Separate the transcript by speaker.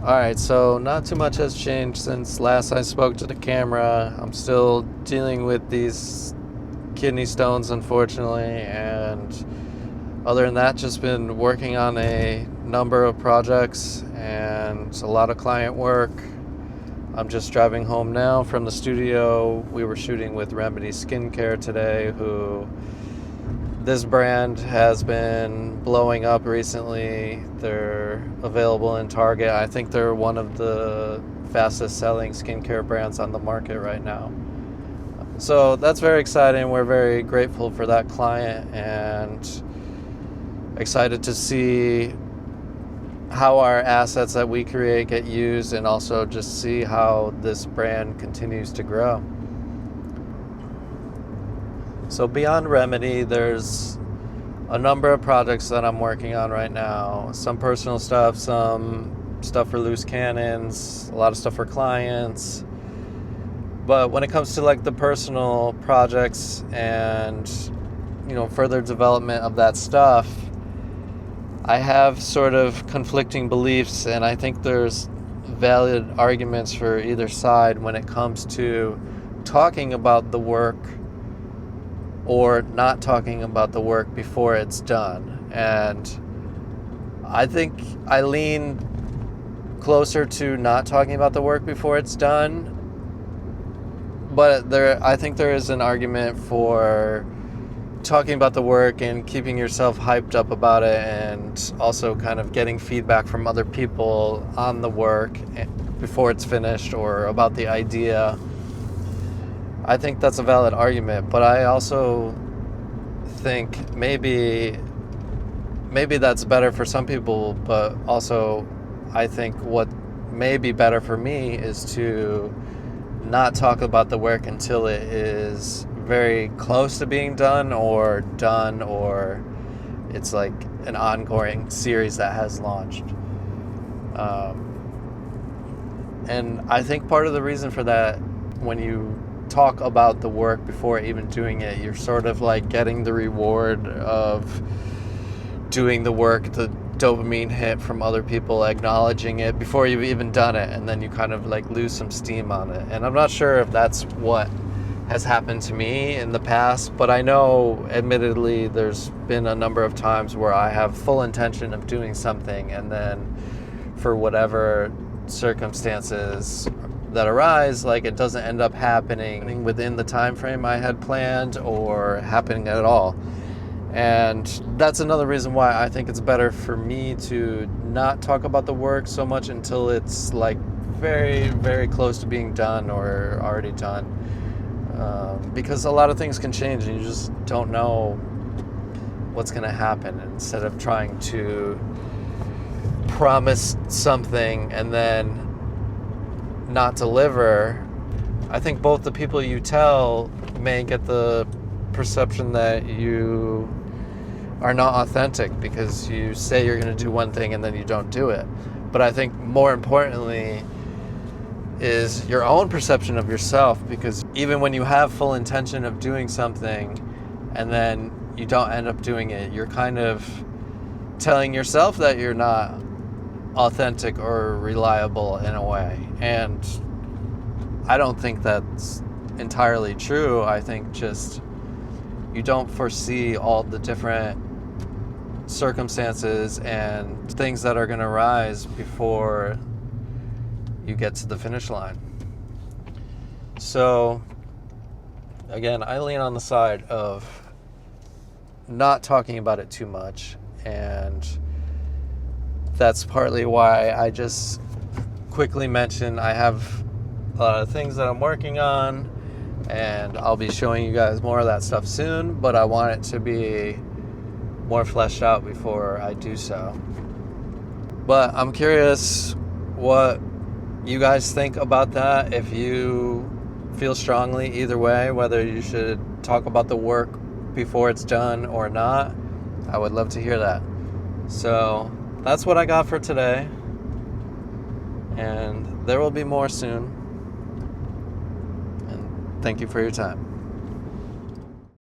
Speaker 1: Alright, so not too much has changed since last I spoke to the camera. I'm still dealing with these kidney stones, unfortunately, and other than that, just been working on a number of projects and a lot of client work. I'm just driving home now from the studio. We were shooting with Remedy Skincare today, who this brand has been blowing up recently. They're available in Target. I think they're one of the fastest selling skincare brands on the market right now. So that's very exciting. We're very grateful for that client and excited to see how our assets that we create get used, and also just see how this brand continues to grow. So beyond Remedy, there's a number of projects that I'm working on right now. Some personal stuff, some stuff for loose cannons, a lot of stuff for clients. But when it comes to like the personal projects and, further development of that stuff, I have sort of conflicting beliefs, and I think there's valid arguments for either side when it comes to talking about the work or not talking about the work before it's done. And I think I lean closer to not talking about the work before it's done, but I think there is an argument for talking about the work and keeping yourself hyped up about it, and also kind of getting feedback from other people on the work before it's finished or about the idea. I think that's a valid argument, but I also think maybe that's better for some people, but also I think what may be better for me is to not talk about the work until it is very close to being done, or it's like an ongoing series that has launched. And I think part of the reason for that, when you talk about the work before even doing it, you're sort of like getting the reward of doing the work, the dopamine hit from other people acknowledging it before you've even done it, and then you kind of like lose some steam on it. And I'm not sure if that's what has happened to me in the past, but I know admittedly there's been a number of times where I have full intention of doing something, and then for whatever circumstances that arise, like it doesn't end up happening within the time frame I had planned, or happening at all. And that's another reason why I think it's better for me to not talk about the work so much until it's like very, very close to being done or already done. Because a lot of things can change and you just don't know what's going to happen. Instead of trying to promise something and then not deliver, I think both the people you tell may get the perception that you are not authentic because you say you're going to do one thing and then you don't do it. But I think more importantly is your own perception of yourself, because even when you have full intention of doing something and then you don't end up doing it, you're kind of telling yourself that you're not authentic or reliable in a way. And I don't think that's entirely true. I think just you don't foresee all the different circumstances and things that are going to arise before you get to the finish line. So again, I lean on the side of not talking about it too much, and that's partly why I just quickly mention I have a lot of things that I'm working on, and I'll be showing you guys more of that stuff soon, but I want it to be more fleshed out before I do so. But I'm curious what you guys think about that, if you feel strongly either way, whether you should talk about the work before it's done or not. I would love to hear that. So that's what I got for today, and there will be more soon. And thank you for your time.